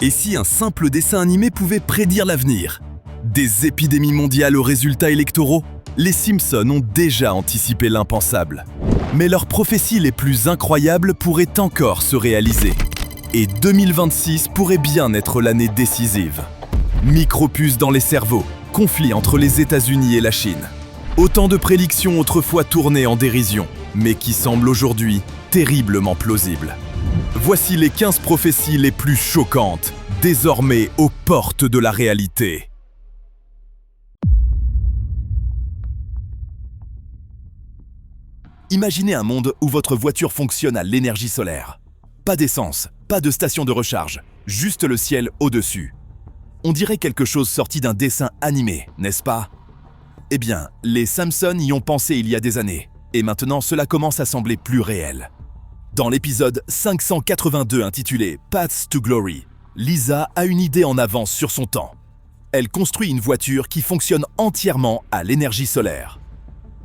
Et si un simple dessin animé pouvait prédire l'avenir? Des épidémies mondiales aux résultats électoraux? Les Simpsons ont déjà anticipé l'impensable. Mais leurs prophéties les plus incroyables pourraient encore se réaliser. Et 2026 pourrait bien être l'année décisive. Micropuces dans les cerveaux, conflit entre les États-Unis et la Chine. Autant de prédictions autrefois tournées en dérision, mais qui semblent aujourd'hui terriblement plausibles. Voici les 15 prophéties les plus choquantes, désormais aux portes de la réalité. Imaginez un monde où votre voiture fonctionne à l'énergie solaire. Pas d'essence, pas de station de recharge, juste le ciel au-dessus. On dirait quelque chose sorti d'un dessin animé, n'est-ce pas? Eh bien, les Simpsons y ont pensé il y a des années, et maintenant cela commence à sembler plus réel. Dans l'épisode 582 intitulé « Paths to Glory », Lisa a une idée en avance sur son temps. Elle construit une voiture qui fonctionne entièrement à l'énergie solaire.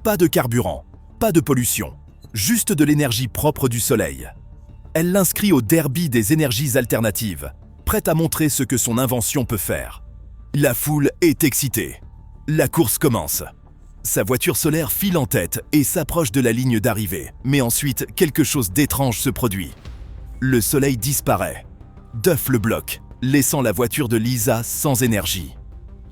Pas de carburant, pas de pollution, juste de l'énergie propre du soleil. Elle l'inscrit au derby des énergies alternatives, prête à montrer ce que son invention peut faire. La foule est excitée. La course commence. Sa voiture solaire file en tête et s'approche de la ligne d'arrivée. Mais ensuite, quelque chose d'étrange se produit. Le soleil disparaît. Duff le bloque, laissant la voiture de Lisa sans énergie.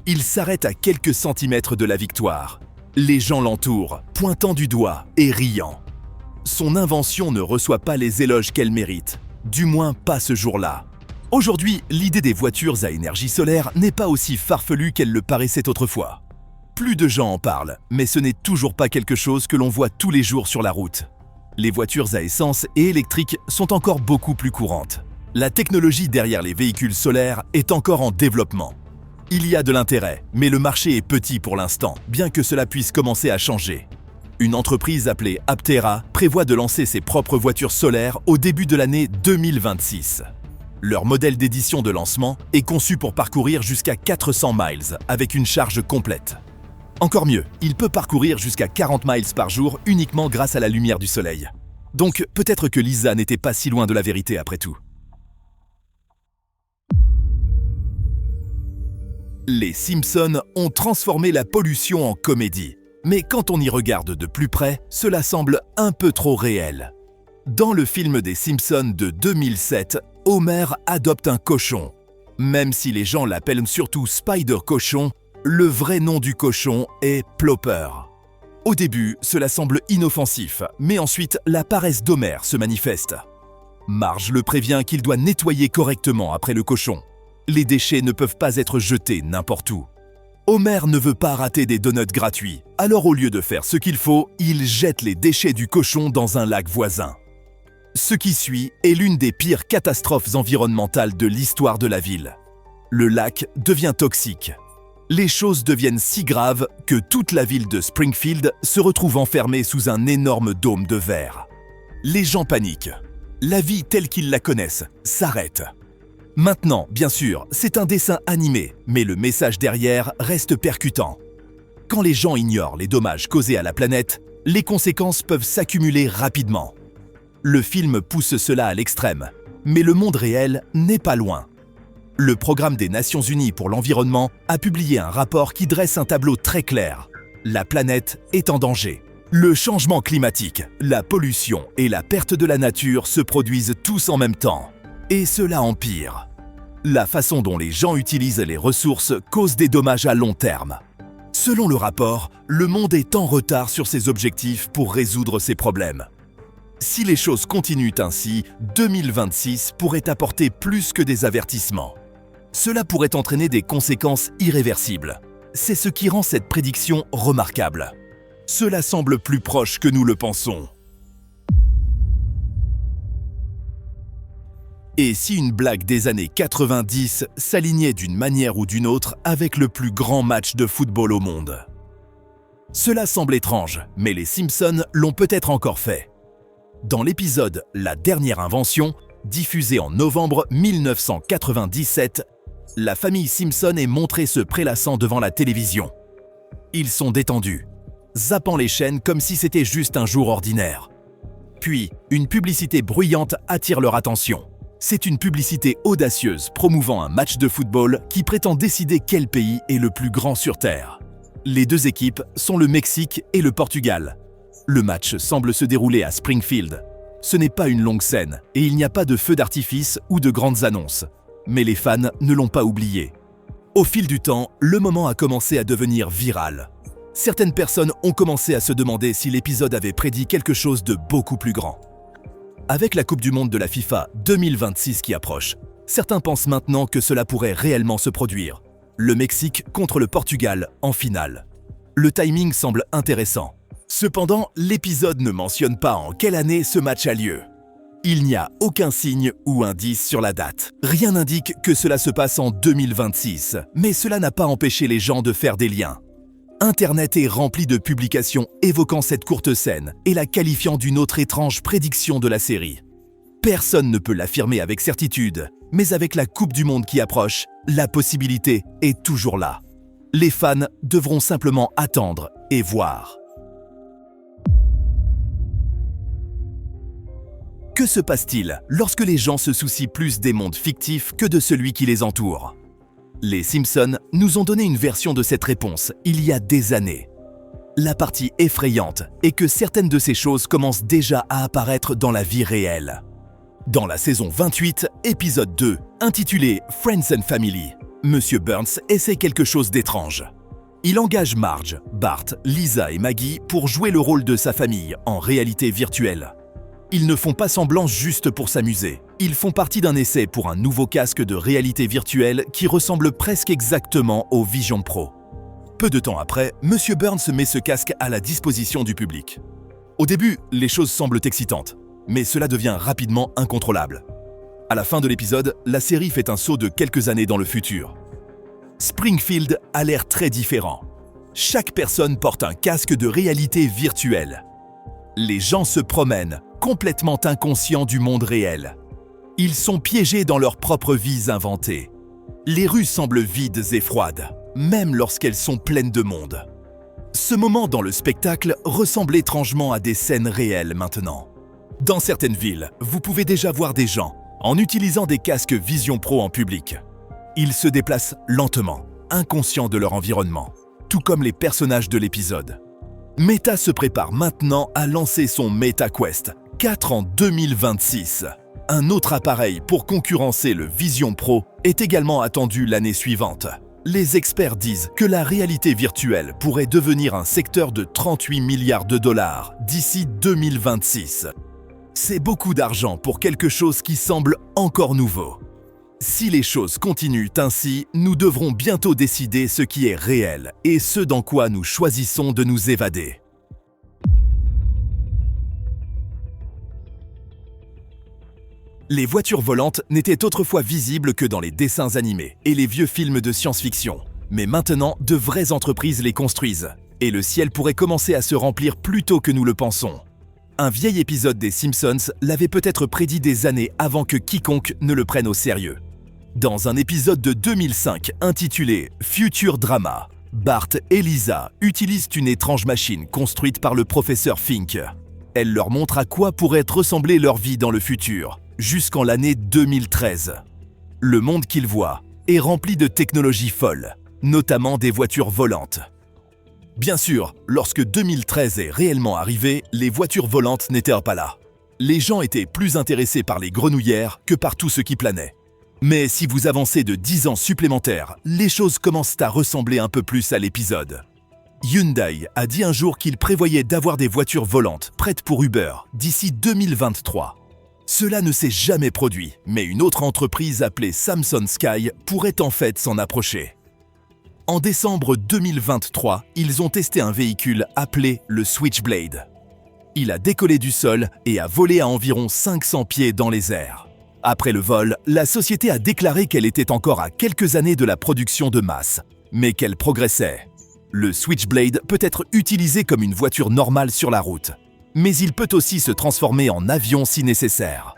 Il s'arrête à quelques centimètres de la victoire. Les gens l'entourent, pointant du doigt et riant. Son invention ne reçoit pas les éloges qu'elle mérite, du moins pas ce jour-là. Aujourd'hui, l'idée des voitures à énergie solaire n'est pas aussi farfelue qu'elle le paraissait autrefois. Plus de gens en parlent, mais ce n'est toujours pas quelque chose que l'on voit tous les jours sur la route. Les voitures à essence et électriques sont encore beaucoup plus courantes. La technologie derrière les véhicules solaires est encore en développement. Il y a de l'intérêt, mais le marché est petit pour l'instant, bien que cela puisse commencer à changer. Une entreprise appelée Aptera prévoit de lancer ses propres voitures solaires au début de l'année 2026. Leur modèle d'édition de lancement est conçu pour parcourir jusqu'à 400 miles avec une charge complète. Encore mieux, il peut parcourir jusqu'à 40 miles par jour uniquement grâce à la lumière du soleil. Donc peut-être que Lisa n'était pas si loin de la vérité après tout. Les Simpsons ont transformé la pollution en comédie. Mais quand on y regarde de plus près, cela semble un peu trop réel. Dans le film des Simpsons de 2007, Homer adopte un cochon. Même si les gens l'appellent surtout Spider Cochon, le vrai nom du cochon est Plopper. Au début, cela semble inoffensif, mais ensuite la paresse d'Homer se manifeste. Marge le prévient qu'il doit nettoyer correctement après le cochon. Les déchets ne peuvent pas être jetés n'importe où. Homer ne veut pas rater des donuts gratuits, alors au lieu de faire ce qu'il faut, il jette les déchets du cochon dans un lac voisin. Ce qui suit est l'une des pires catastrophes environnementales de l'histoire de la ville. Le lac devient toxique. Les choses deviennent si graves que toute la ville de Springfield se retrouve enfermée sous un énorme dôme de verre. Les gens paniquent. La vie telle qu'ils la connaissent s'arrête. Maintenant, bien sûr, c'est un dessin animé, mais le message derrière reste percutant. Quand les gens ignorent les dommages causés à la planète, les conséquences peuvent s'accumuler rapidement. Le film pousse cela à l'extrême, mais le monde réel n'est pas loin. Le Programme des Nations Unies pour l'environnement a publié un rapport qui dresse un tableau très clair. La planète est en danger. Le changement climatique, la pollution et la perte de la nature se produisent tous en même temps. Et cela empire. La façon dont les gens utilisent les ressources cause des dommages à long terme. Selon le rapport, le monde est en retard sur ses objectifs pour résoudre ces problèmes. Si les choses continuent ainsi, 2026 pourrait apporter plus que des avertissements. Cela pourrait entraîner des conséquences irréversibles. C'est ce qui rend cette prédiction remarquable. Cela semble plus proche que nous le pensons. Et si une blague des années 90 s'alignait d'une manière ou d'une autre avec le plus grand match de football au monde? Cela semble étrange, mais les Simpsons l'ont peut-être encore fait. Dans l'épisode « La dernière invention », diffusé en novembre 1997, la famille Simpson est montrée se prélassant devant la télévision. Ils sont détendus, zappant les chaînes comme si c'était juste un jour ordinaire. Puis, une publicité bruyante attire leur attention. C'est une publicité audacieuse promouvant un match de football qui prétend décider quel pays est le plus grand sur Terre. Les deux équipes sont le Mexique et le Portugal. Le match semble se dérouler à Springfield. Ce n'est pas une longue scène et il n'y a pas de feux d'artifice ou de grandes annonces. Mais les fans ne l'ont pas oublié. Au fil du temps, le moment a commencé à devenir viral. Certaines personnes ont commencé à se demander si l'épisode avait prédit quelque chose de beaucoup plus grand. Avec la Coupe du Monde de la FIFA 2026 qui approche, certains pensent maintenant que cela pourrait réellement se produire. Le Mexique contre le Portugal en finale. Le timing semble intéressant. Cependant, l'épisode ne mentionne pas en quelle année ce match a lieu. Il n'y a aucun signe ou indice sur la date. Rien n'indique que cela se passe en 2026, mais cela n'a pas empêché les gens de faire des liens. Internet est rempli de publications évoquant cette courte scène et la qualifiant d'une autre étrange prédiction de la série. Personne ne peut l'affirmer avec certitude, mais avec la Coupe du Monde qui approche, la possibilité est toujours là. Les fans devront simplement attendre et voir. Que se passe-t-il lorsque les gens se soucient plus des mondes fictifs que de celui qui les entoure? Les Simpsons nous ont donné une version de cette réponse il y a des années. La partie effrayante est que certaines de ces choses commencent déjà à apparaître dans la vie réelle. Dans la saison 28, épisode 2, intitulé « Friends and Family », Monsieur Burns essaie quelque chose d'étrange. Il engage Marge, Bart, Lisa et Maggie pour jouer le rôle de sa famille en réalité virtuelle. Ils ne font pas semblant juste pour s'amuser. Ils font partie d'un essai pour un nouveau casque de réalité virtuelle qui ressemble presque exactement au Vision Pro. Peu de temps après, Monsieur Burns met ce casque à la disposition du public. Au début, les choses semblent excitantes, mais cela devient rapidement incontrôlable. À la fin de l'épisode, la série fait un saut de quelques années dans le futur. Springfield a l'air très différent. Chaque personne porte un casque de réalité virtuelle. Les gens se promènent, complètement inconscients du monde réel. Ils sont piégés dans leurs propres vies inventées. Les rues semblent vides et froides, même lorsqu'elles sont pleines de monde. Ce moment dans le spectacle ressemble étrangement à des scènes réelles maintenant. Dans certaines villes, vous pouvez déjà voir des gens en utilisant des casques Vision Pro en public. Ils se déplacent lentement, inconscients de leur environnement, tout comme les personnages de l'épisode. Meta se prépare maintenant à lancer son MetaQuest 4 en 2026. Un autre appareil pour concurrencer le Vision Pro est également attendu l'année suivante. Les experts disent que la réalité virtuelle pourrait devenir un secteur de 38 milliards de dollars d'ici 2026. C'est beaucoup d'argent pour quelque chose qui semble encore nouveau. Si les choses continuent ainsi, nous devrons bientôt décider ce qui est réel et ce dans quoi nous choisissons de nous évader. Les voitures volantes n'étaient autrefois visibles que dans les dessins animés et les vieux films de science-fiction. Mais maintenant, de vraies entreprises les construisent. Et le ciel pourrait commencer à se remplir plus tôt que nous le pensons. Un vieil épisode des Simpsons l'avait peut-être prédit des années avant que quiconque ne le prenne au sérieux. Dans un épisode de 2005 intitulé « Future Drama », Bart et Lisa utilisent une étrange machine construite par le professeur Fink. Elle leur montre à quoi pourrait ressembler leur vie dans le futur, jusqu'en l'année 2013. Le monde qu'ils voient est rempli de technologies folles, notamment des voitures volantes. Bien sûr, lorsque 2013 est réellement arrivé, les voitures volantes n'étaient pas là. Les gens étaient plus intéressés par les grenouillères que par tout ce qui planait. Mais si vous avancez de 10 ans supplémentaires, les choses commencent à ressembler un peu plus à l'épisode. Hyundai a dit un jour qu'il prévoyait d'avoir des voitures volantes prêtes pour Uber d'ici 2023. Cela ne s'est jamais produit, mais une autre entreprise appelée Samsung Sky pourrait en fait s'en approcher. En décembre 2023, ils ont testé un véhicule appelé le Switchblade. Il a décollé du sol et a volé à environ 500 pieds dans les airs. Après le vol, la société a déclaré qu'elle était encore à quelques années de la production de masse, mais qu'elle progressait. Le Switchblade peut être utilisé comme une voiture normale sur la route, mais il peut aussi se transformer en avion si nécessaire.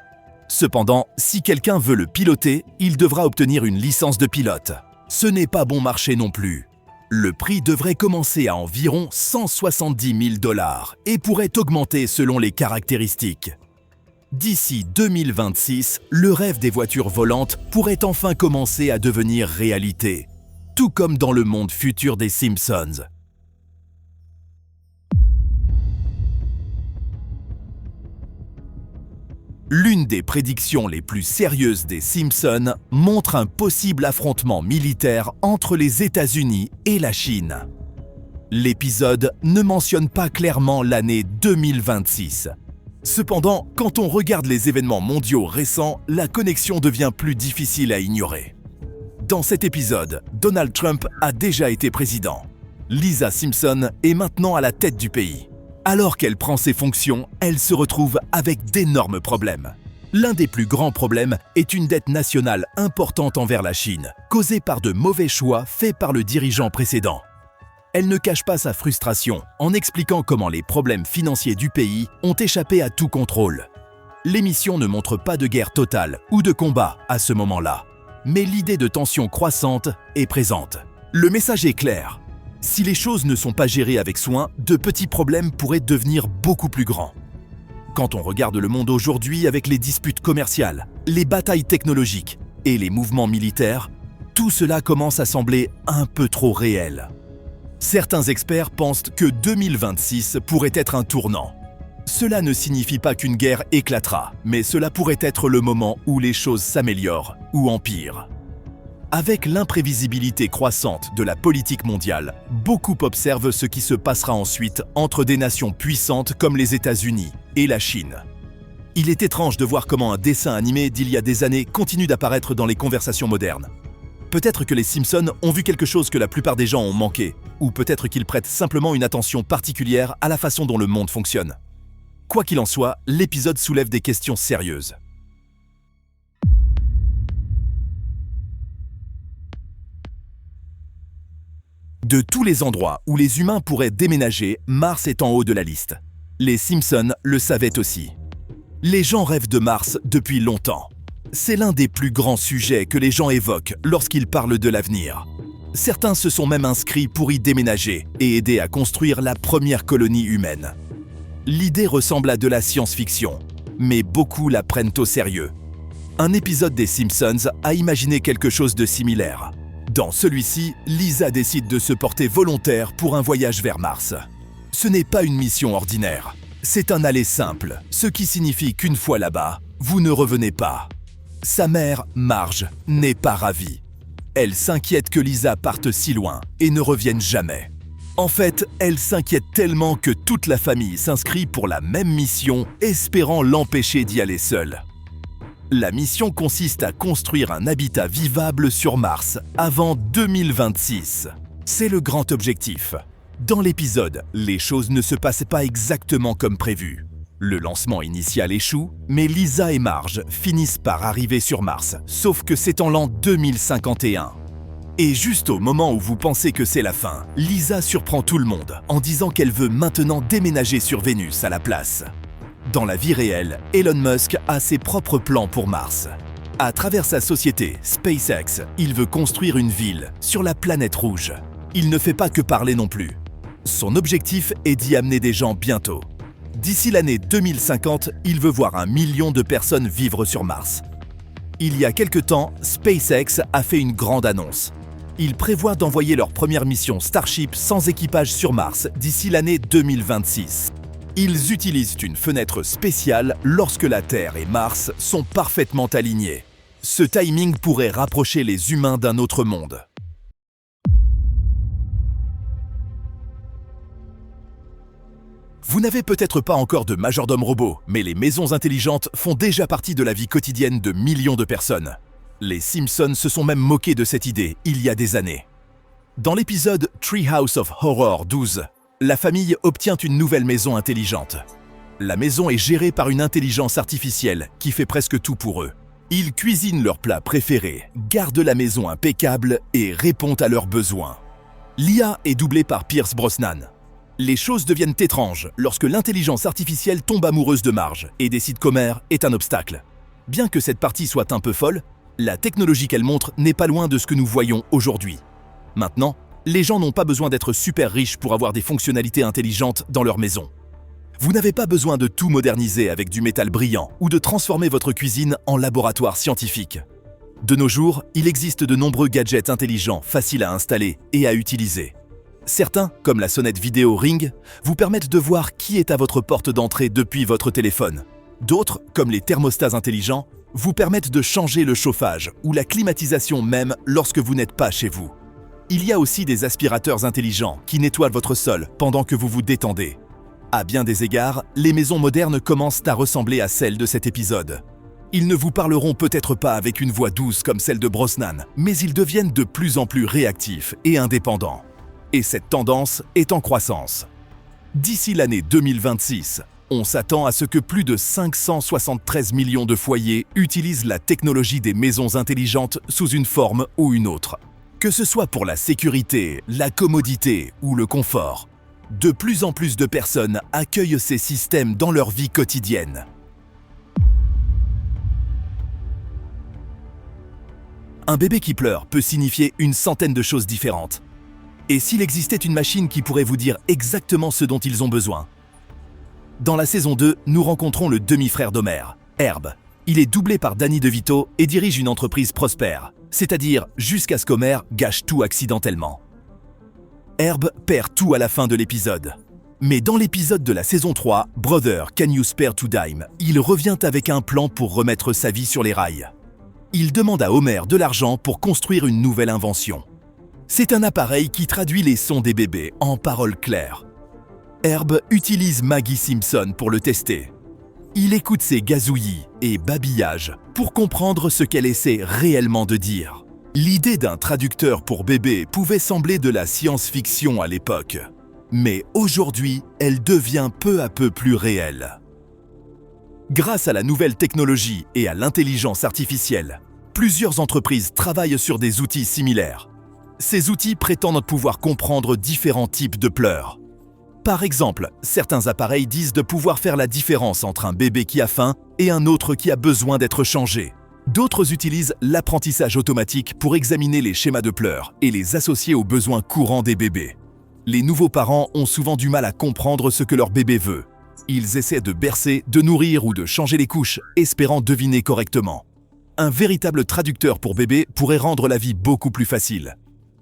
Cependant, si quelqu'un veut le piloter, il devra obtenir une licence de pilote. Ce n'est pas bon marché non plus. Le prix devrait commencer à environ 170 000 $ et pourrait augmenter selon les caractéristiques. D'ici 2026, le rêve des voitures volantes pourrait enfin commencer à devenir réalité, tout comme dans le monde futur des Simpsons. L'une des prédictions les plus sérieuses des Simpsons montre un possible affrontement militaire entre les États-Unis et la Chine. L'épisode ne mentionne pas clairement l'année 2026. Cependant, quand on regarde les événements mondiaux récents, la connexion devient plus difficile à ignorer. Dans cet épisode, Donald Trump a déjà été président. Lisa Simpson est maintenant à la tête du pays. Alors qu'elle prend ses fonctions, elle se retrouve avec d'énormes problèmes. L'un des plus grands problèmes est une dette nationale importante envers la Chine, causée par de mauvais choix faits par le dirigeant précédent. Elle ne cache pas sa frustration en expliquant comment les problèmes financiers du pays ont échappé à tout contrôle. L'émission ne montre pas de guerre totale ou de combat à ce moment-là, mais l'idée de tension croissante est présente. Le message est clair. Si les choses ne sont pas gérées avec soin, de petits problèmes pourraient devenir beaucoup plus grands. Quand on regarde le monde aujourd'hui avec les disputes commerciales, les batailles technologiques et les mouvements militaires, tout cela commence à sembler un peu trop réel. Certains experts pensent que 2026 pourrait être un tournant. Cela ne signifie pas qu'une guerre éclatera, mais cela pourrait être le moment où les choses s'améliorent ou empirent. Avec l'imprévisibilité croissante de la politique mondiale, beaucoup observent ce qui se passera ensuite entre des nations puissantes comme les États-Unis et la Chine. Il est étrange de voir comment un dessin animé d'il y a des années continue d'apparaître dans les conversations modernes. Peut-être que les Simpsons ont vu quelque chose que la plupart des gens ont manqué, ou peut-être qu'ils prêtent simplement une attention particulière à la façon dont le monde fonctionne. Quoi qu'il en soit, l'épisode soulève des questions sérieuses. De tous les endroits où les humains pourraient déménager, Mars est en haut de la liste. Les Simpsons le savaient aussi. Les gens rêvent de Mars depuis longtemps. C'est l'un des plus grands sujets que les gens évoquent lorsqu'ils parlent de l'avenir. Certains se sont même inscrits pour y déménager et aider à construire la première colonie humaine. L'idée ressemble à de la science-fiction, mais beaucoup la prennent au sérieux. Un épisode des Simpsons a imaginé quelque chose de similaire. Dans celui-ci, Lisa décide de se porter volontaire pour un voyage vers Mars. Ce n'est pas une mission ordinaire, c'est un aller simple, ce qui signifie qu'une fois là-bas, vous ne revenez pas. Sa mère, Marge, n'est pas ravie. Elle s'inquiète que Lisa parte si loin et ne revienne jamais. En fait, elle s'inquiète tellement que toute la famille s'inscrit pour la même mission, espérant l'empêcher d'y aller seule. La mission consiste à construire un habitat vivable sur Mars avant 2026. C'est le grand objectif. Dans l'épisode, les choses ne se passent pas exactement comme prévu. Le lancement initial échoue, mais Lisa et Marge finissent par arriver sur Mars, sauf que c'est en l'an 2051. Et juste au moment où vous pensez que c'est la fin, Lisa surprend tout le monde en disant qu'elle veut maintenant déménager sur Vénus à la place. Dans la vie réelle, Elon Musk a ses propres plans pour Mars. À travers sa société, SpaceX, il veut construire une ville sur la planète rouge. Il ne fait pas que parler non plus. Son objectif est d'y amener des gens bientôt. D'ici l'année 2050, il veut voir 1 million de personnes vivre sur Mars. Il y a quelque temps, SpaceX a fait une grande annonce. Ils prévoient d'envoyer leur première mission Starship sans équipage sur Mars d'ici l'année 2026. Ils utilisent une fenêtre spéciale lorsque la Terre et Mars sont parfaitement alignés. Ce timing pourrait rapprocher les humains d'un autre monde. Vous n'avez peut-être pas encore de majordome robot, mais les maisons intelligentes font déjà partie de la vie quotidienne de millions de personnes. Les Simpsons se sont même moqués de cette idée il y a des années. Dans l'épisode Treehouse of Horror 12, la famille obtient une nouvelle maison intelligente. La maison est gérée par une intelligence artificielle qui fait presque tout pour eux. Ils cuisinent leurs plats préférés, gardent la maison impeccable et répondent à leurs besoins. L'IA est doublée par Pierce Brosnan. Les choses deviennent étranges lorsque l'intelligence artificielle tombe amoureuse de Marge et décide qu'Homer est un obstacle. Bien que cette partie soit un peu folle, la technologie qu'elle montre n'est pas loin de ce que nous voyons aujourd'hui. Maintenant, les gens n'ont pas besoin d'être super riches pour avoir des fonctionnalités intelligentes dans leur maison. Vous n'avez pas besoin de tout moderniser avec du métal brillant ou de transformer votre cuisine en laboratoire scientifique. De nos jours, il existe de nombreux gadgets intelligents faciles à installer et à utiliser. Certains, comme la sonnette vidéo Ring, vous permettent de voir qui est à votre porte d'entrée depuis votre téléphone. D'autres, comme les thermostats intelligents, vous permettent de changer le chauffage ou la climatisation même lorsque vous n'êtes pas chez vous. Il y a aussi des aspirateurs intelligents qui nettoient votre sol pendant que vous vous détendez. À bien des égards, les maisons modernes commencent à ressembler à celles de cet épisode. Ils ne vous parleront peut-être pas avec une voix douce comme celle de Brosnan, mais ils deviennent de plus en plus réactifs et indépendants. Et cette tendance est en croissance. D'ici l'année 2026, on s'attend à ce que plus de 573 millions de foyers utilisent la technologie des maisons intelligentes sous une forme ou une autre. Que ce soit pour la sécurité, la commodité ou le confort, de plus en plus de personnes accueillent ces systèmes dans leur vie quotidienne. Un bébé qui pleure peut signifier une centaine de choses différentes. Et s'il existait une machine qui pourrait vous dire exactement ce dont ils ont besoin? Dans la saison 2, nous rencontrons le demi-frère d'Homer, Herb. Il est doublé par Danny DeVito et dirige une entreprise prospère, c'est-à-dire jusqu'à ce qu'Homer gâche tout accidentellement. Herb perd tout à la fin de l'épisode. Mais dans l'épisode de la saison 3, Brother, Can You Spare to Dime, il revient avec un plan pour remettre sa vie sur les rails. Il demande à Homer de l'argent pour construire une nouvelle invention. C'est un appareil qui traduit les sons des bébés en paroles claires. Herb utilise Maggie Simpson pour le tester. Il écoute ses gazouillis et babillages pour comprendre ce qu'elle essaie réellement de dire. L'idée d'un traducteur pour bébé pouvait sembler de la science-fiction à l'époque. Mais aujourd'hui, elle devient peu à peu plus réelle. Grâce à la nouvelle technologie et à l'intelligence artificielle, plusieurs entreprises travaillent sur des outils similaires. Ces outils prétendent pouvoir comprendre différents types de pleurs. Par exemple, certains appareils disent de pouvoir faire la différence entre un bébé qui a faim et un autre qui a besoin d'être changé. D'autres utilisent l'apprentissage automatique pour examiner les schémas de pleurs et les associer aux besoins courants des bébés. Les nouveaux parents ont souvent du mal à comprendre ce que leur bébé veut. Ils essaient de bercer, de nourrir ou de changer les couches, espérant deviner correctement. Un véritable traducteur pour bébé pourrait rendre la vie beaucoup plus facile.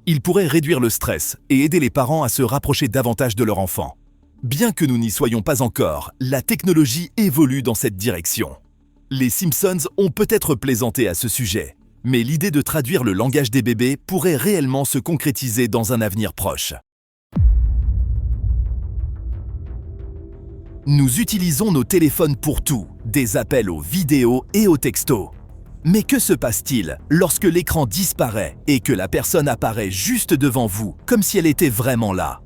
Il pourrait réduire le stress et aider les parents à se rapprocher davantage de leur enfant. Bien que nous n'y soyons pas encore, la technologie évolue dans cette direction. Les Simpsons ont peut-être plaisanté à ce sujet, mais l'idée de traduire le langage des bébés pourrait réellement se concrétiser dans un avenir proche. Nous utilisons nos téléphones pour tout, des appels aux vidéos et aux textos. Mais que se passe-t-il lorsque l'écran disparaît et que la personne apparaît juste devant vous, comme si elle était vraiment là?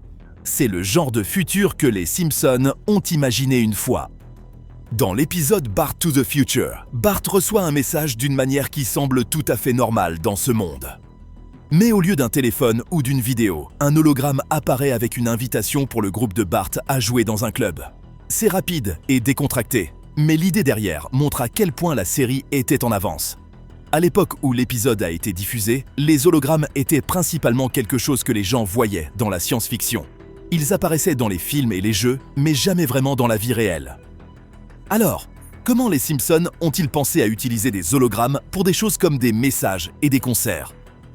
C'est le genre de futur que les Simpsons ont imaginé une fois. Dans l'épisode Bart to the Future, Bart reçoit un message d'une manière qui semble tout à fait normale dans ce monde. Mais au lieu d'un téléphone ou d'une vidéo, un hologramme apparaît avec une invitation pour le groupe de Bart à jouer dans un club. C'est rapide et décontracté. Mais l'idée derrière montre à quel point la série était en avance. À l'époque où l'épisode a été diffusé, les hologrammes étaient principalement quelque chose que les gens voyaient dans la science-fiction. Ils apparaissaient dans les films et les jeux, mais jamais vraiment dans la vie réelle. Alors, comment les Simpsons ont-ils pensé à utiliser des hologrammes pour des choses comme des messages et des concerts?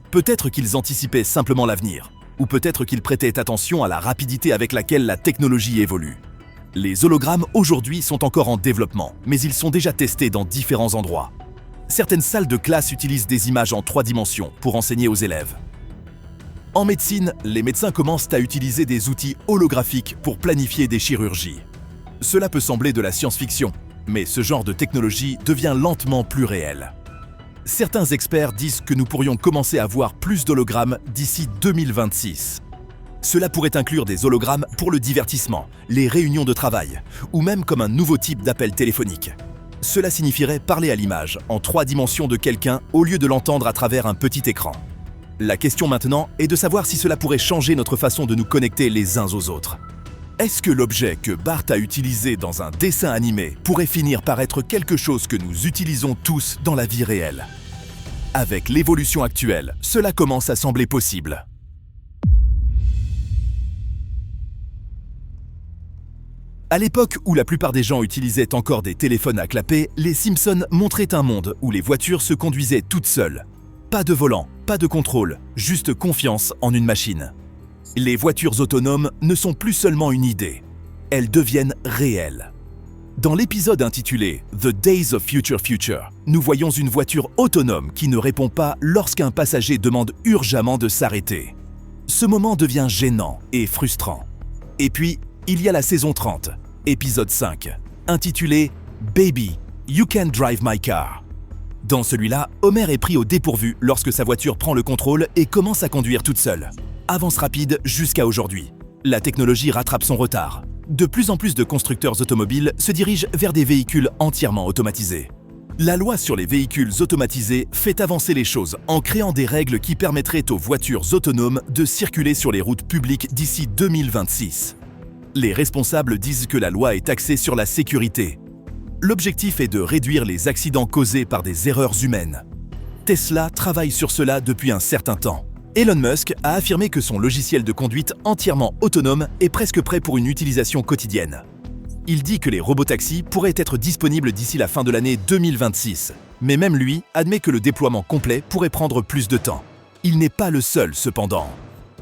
Peut-être qu'ils anticipaient simplement l'avenir, ou peut-être qu'ils prêtaient attention à la rapidité avec laquelle la technologie évolue. Les hologrammes aujourd'hui sont encore en développement, mais ils sont déjà testés dans différents endroits. Certaines salles de classe utilisent des images en 3 dimensions pour enseigner aux élèves. En médecine, les médecins commencent à utiliser des outils holographiques pour planifier des chirurgies. Cela peut sembler de la science-fiction, mais ce genre de technologie devient lentement plus réel. Certains experts disent que nous pourrions commencer à voir plus d'hologrammes d'ici 2026. Cela pourrait inclure des hologrammes pour le divertissement, les réunions de travail, ou même comme un nouveau type d'appel téléphonique. Cela signifierait parler à l'image, en 3 dimensions de quelqu'un, au lieu de l'entendre à travers un petit écran. La question maintenant est de savoir si cela pourrait changer notre façon de nous connecter les uns aux autres. Est-ce que l'objet que Bart a utilisé dans un dessin animé pourrait finir par être quelque chose que nous utilisons tous dans la vie réelle? Avec l'évolution actuelle, cela commence à sembler possible. À l'époque où la plupart des gens utilisaient encore des téléphones à clapet, les Simpsons montraient un monde où les voitures se conduisaient toutes seules. Pas de volant, pas de contrôle, juste confiance en une machine. Les voitures autonomes ne sont plus seulement une idée, elles deviennent réelles. Dans l'épisode intitulé « The Days of Future Future », nous voyons une voiture autonome qui ne répond pas lorsqu'un passager demande urgemment de s'arrêter. Ce moment devient gênant et frustrant. Et puis, il y a la saison 30, épisode 5, intitulé « Baby, you can drive my car ». Dans celui-là, Homer est pris au dépourvu lorsque sa voiture prend le contrôle et commence à conduire toute seule. Avance rapide jusqu'à aujourd'hui. La technologie rattrape son retard. De plus en plus de constructeurs automobiles se dirigent vers des véhicules entièrement automatisés. La loi sur les véhicules automatisés fait avancer les choses en créant des règles qui permettraient aux voitures autonomes de circuler sur les routes publiques d'ici 2026. Les responsables disent que la loi est axée sur la sécurité. L'objectif est de réduire les accidents causés par des erreurs humaines. Tesla travaille sur cela depuis un certain temps. Elon Musk a affirmé que son logiciel de conduite entièrement autonome est presque prêt pour une utilisation quotidienne. Il dit que les robotaxis pourraient être disponibles d'ici la fin de l'année 2026, mais même lui admet que le déploiement complet pourrait prendre plus de temps. Il n'est pas le seul cependant.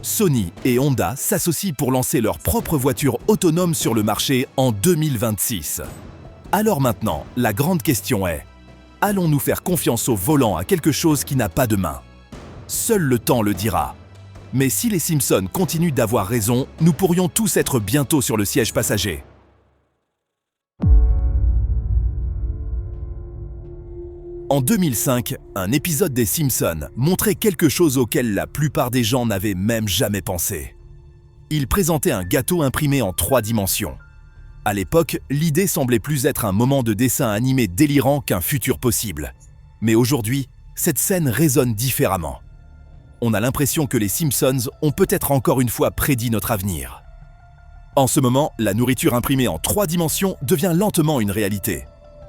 Sony et Honda s'associent pour lancer leur propre voiture autonome sur le marché en 2026. Alors maintenant, la grande question est, allons-nous faire confiance au volant à quelque chose qui n'a pas de main ? Seul le temps le dira. Mais si les Simpsons continuent d'avoir raison, nous pourrions tous être bientôt sur le siège passager. En 2005, un épisode des Simpsons montrait quelque chose auquel la plupart des gens n'avaient même jamais pensé. Il présentait un gâteau imprimé en 3 dimensions. À l'époque, l'idée semblait plus être un moment de dessin animé délirant qu'un futur possible. Mais aujourd'hui, cette scène résonne différemment. On a l'impression que les Simpsons ont peut-être encore une fois prédit notre avenir. En ce moment, la nourriture imprimée en 3 dimensions devient lentement une réalité.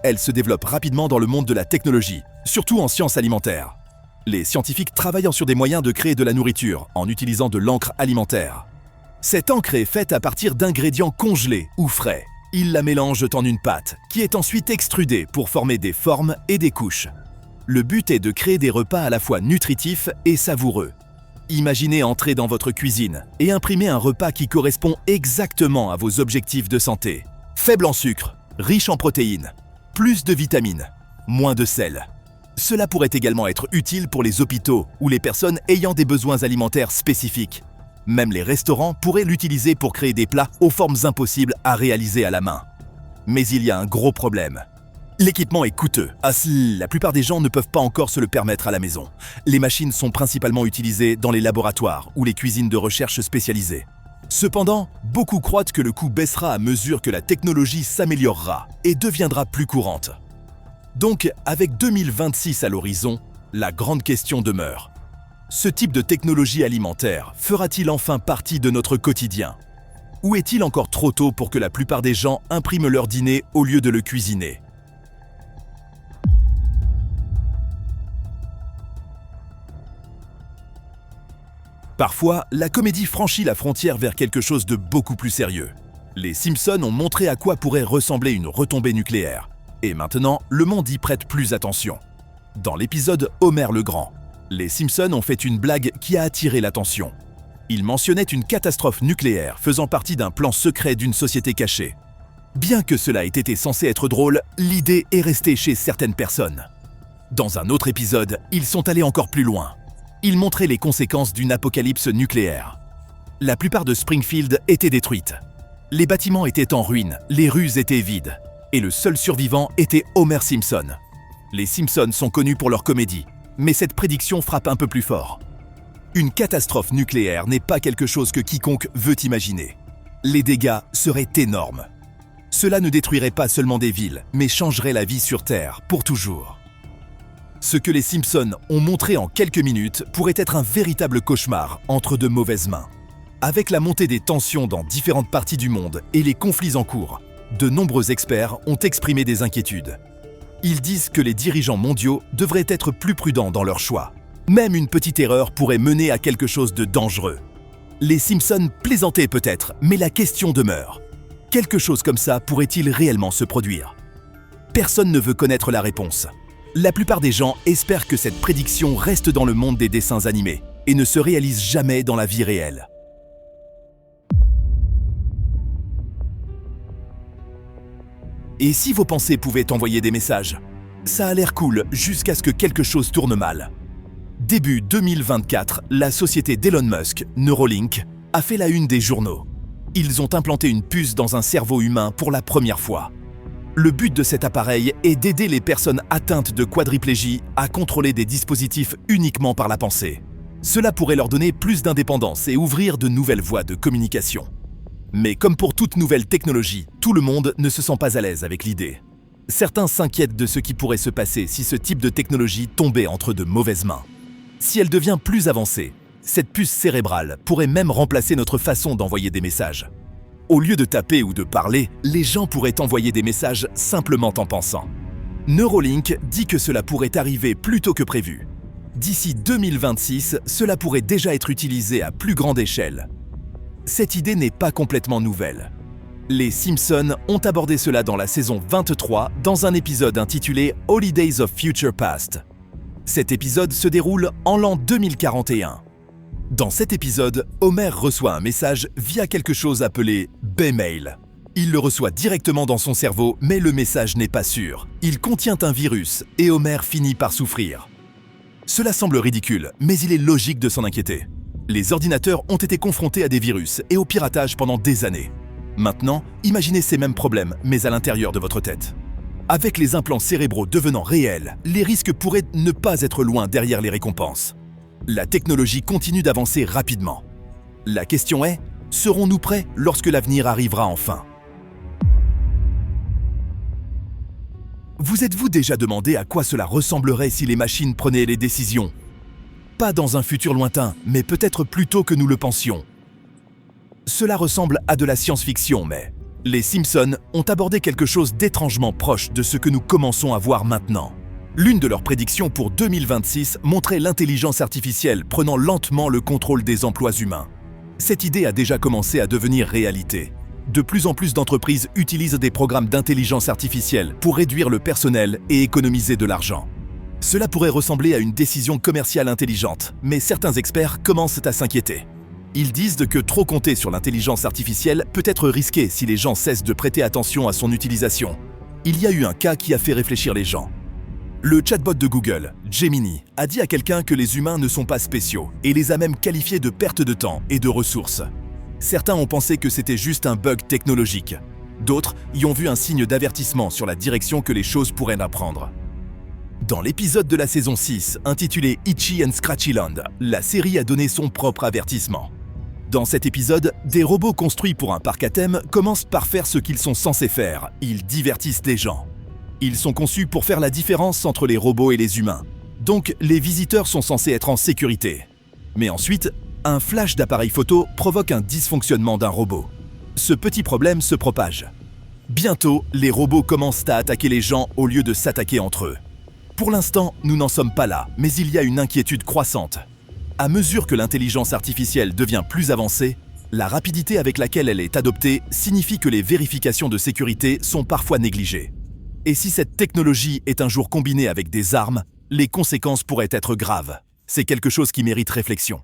Elle se développe rapidement dans le monde de la technologie, surtout en sciences alimentaires. Les scientifiques travaillent sur des moyens de créer de la nourriture en utilisant de l'encre alimentaire. Cette encre est faite à partir d'ingrédients congelés ou frais. Ils la mélangent en une pâte, qui est ensuite extrudée pour former des formes et des couches. Le but est de créer des repas à la fois nutritifs et savoureux. Imaginez entrer dans votre cuisine et imprimer un repas qui correspond exactement à vos objectifs de santé. Faible en sucre, riche en protéines, plus de vitamines, moins de sel. Cela pourrait également être utile pour les hôpitaux ou les personnes ayant des besoins alimentaires spécifiques. Même les restaurants pourraient l'utiliser pour créer des plats aux formes impossibles à réaliser à la main. Mais il y a un gros problème. L'équipement est coûteux. La plupart des gens ne peuvent pas encore se le permettre à la maison. Les machines sont principalement utilisées dans les laboratoires ou les cuisines de recherche spécialisées. Cependant, beaucoup croient que le coût baissera à mesure que la technologie s'améliorera et deviendra plus courante. Donc, avec 2026 à l'horizon, la grande question demeure. Ce type de technologie alimentaire fera-t-il enfin partie de notre quotidien ? Ou est-il encore trop tôt pour que la plupart des gens impriment leur dîner au lieu de le cuisiner ? Parfois, la comédie franchit la frontière vers quelque chose de beaucoup plus sérieux. Les Simpsons ont montré à quoi pourrait ressembler une retombée nucléaire. Et maintenant, le monde y prête plus attention. Dans l'épisode Homer le Grand, les Simpsons ont fait une blague qui a attiré l'attention. Ils mentionnaient une catastrophe nucléaire faisant partie d'un plan secret d'une société cachée. Bien que cela ait été censé être drôle, l'idée est restée chez certaines personnes. Dans un autre épisode, ils sont allés encore plus loin. Ils montraient les conséquences d'une apocalypse nucléaire. La plupart de Springfield était détruite. Les bâtiments étaient en ruine, les rues étaient vides. Et le seul survivant était Homer Simpson. Les Simpsons sont connus pour leur comédie, mais cette prédiction frappe un peu plus fort. Une catastrophe nucléaire n'est pas quelque chose que quiconque veut imaginer. Les dégâts seraient énormes. Cela ne détruirait pas seulement des villes, mais changerait la vie sur Terre pour toujours. Ce que les Simpsons ont montré en quelques minutes pourrait être un véritable cauchemar entre de mauvaises mains. Avec la montée des tensions dans différentes parties du monde et les conflits en cours, de nombreux experts ont exprimé des inquiétudes. Ils disent que les dirigeants mondiaux devraient être plus prudents dans leurs choix. Même une petite erreur pourrait mener à quelque chose de dangereux. Les Simpsons plaisantaient peut-être, mais la question demeure. Quelque chose comme ça pourrait-il réellement se produire? Personne ne veut connaître la réponse. La plupart des gens espèrent que cette prédiction reste dans le monde des dessins animés et ne se réalise jamais dans la vie réelle. Et si vos pensées pouvaient envoyer des messages? Ça a l'air cool jusqu'à ce que quelque chose tourne mal. Début 2024, la société d'Elon Musk, Neuralink, a fait la une des journaux. Ils ont implanté une puce dans un cerveau humain pour la première fois. Le but de cet appareil est d'aider les personnes atteintes de quadriplégie à contrôler des dispositifs uniquement par la pensée. Cela pourrait leur donner plus d'indépendance et ouvrir de nouvelles voies de communication. Mais comme pour toute nouvelle technologie, tout le monde ne se sent pas à l'aise avec l'idée. Certains s'inquiètent de ce qui pourrait se passer si ce type de technologie tombait entre de mauvaises mains. Si elle devient plus avancée, cette puce cérébrale pourrait même remplacer notre façon d'envoyer des messages. Au lieu de taper ou de parler, les gens pourraient envoyer des messages simplement en pensant. Neuralink dit que cela pourrait arriver plus tôt que prévu. D'ici 2026, cela pourrait déjà être utilisé à plus grande échelle. Cette idée n'est pas complètement nouvelle. Les Simpsons ont abordé cela dans la saison 23 dans un épisode intitulé Holidays of Future Past. Cet épisode se déroule en l'an 2041. Dans cet épisode, Homer reçoit un message via quelque chose appelé Baymail. Il le reçoit directement dans son cerveau, mais le message n'est pas sûr. Il contient un virus et Homer finit par souffrir. Cela semble ridicule, mais il est logique de s'en inquiéter. Les ordinateurs ont été confrontés à des virus et au piratage pendant des années. Maintenant, imaginez ces mêmes problèmes, mais à l'intérieur de votre tête. Avec les implants cérébraux devenant réels, les risques pourraient ne pas être loin derrière les récompenses. La technologie continue d'avancer rapidement. La question est, serons-nous prêts lorsque l'avenir arrivera enfin? Vous êtes-vous déjà demandé à quoi cela ressemblerait si les machines prenaient les décisions? Pas dans un futur lointain, mais peut-être plus tôt que nous le pensions. Cela ressemble à de la science-fiction, mais les Simpsons ont abordé quelque chose d'étrangement proche de ce que nous commençons à voir maintenant. L'une de leurs prédictions pour 2026 montrait l'intelligence artificielle prenant lentement le contrôle des emplois humains. Cette idée a déjà commencé à devenir réalité. De plus en plus d'entreprises utilisent des programmes d'intelligence artificielle pour réduire le personnel et économiser de l'argent. Cela pourrait ressembler à une décision commerciale intelligente, mais certains experts commencent à s'inquiéter. Ils disent que trop compter sur l'intelligence artificielle peut être risqué si les gens cessent de prêter attention à son utilisation. Il y a eu un cas qui a fait réfléchir les gens. Le chatbot de Google, Gemini, a dit à quelqu'un que les humains ne sont pas spéciaux et les a même qualifiés de perte de temps et de ressources. Certains ont pensé que c'était juste un bug technologique. D'autres y ont vu un signe d'avertissement sur la direction que les choses pourraient prendre. Dans l'épisode de la saison 6, intitulé Itchy and Scratchy Land, la série a donné son propre avertissement. Dans cet épisode, des robots construits pour un parc à thème commencent par faire ce qu'ils sont censés faire. Ils divertissent les gens. Ils sont conçus pour faire la différence entre les robots et les humains. Donc, les visiteurs sont censés être en sécurité. Mais ensuite, un flash d'appareil photo provoque un dysfonctionnement d'un robot. Ce petit problème se propage. Bientôt, les robots commencent à attaquer les gens au lieu de s'attaquer entre eux. Pour l'instant, nous n'en sommes pas là, mais il y a une inquiétude croissante. À mesure que l'intelligence artificielle devient plus avancée, la rapidité avec laquelle elle est adoptée signifie que les vérifications de sécurité sont parfois négligées. Et si cette technologie est un jour combinée avec des armes, les conséquences pourraient être graves. C'est quelque chose qui mérite réflexion.